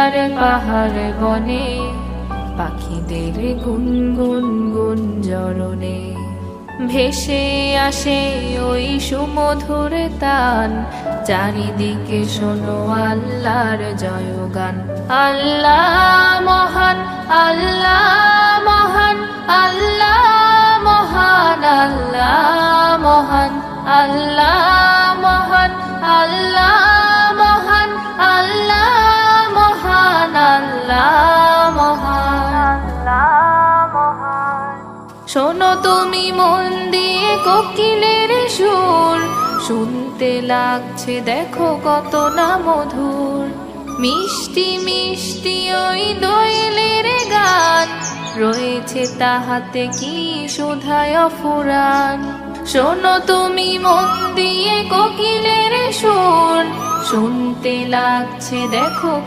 আর পাহাড় বনে, পাখিদের গুনগুন গুঞ্জরণে ভেসে আসে ওই সুমধুর তান। চারিদিকে শোনো আল্লাহর জয়গান। আল্লাহ মহান, আল্লাহ মহান, আল্লাহ মহান, আল্লাহ মহান, আল্লাহ মহান, আল্লাহ মহান, আল্লাহ মহান, আল্লাহ মহান, আল্লাহ মহান। শোনো তুমি মন দিয়ে কোকিলের সুর, শুনতে লাগছে দেখো কত না মধুর। মিষ্টি মিষ্টি ওই দোয়েলের গান, রয়েছে তাহাতে কি সুধায় ফুরান। শোনো তুমি মন দিয়ে কোকিলের সুর, শুনতে লাগছে দেখো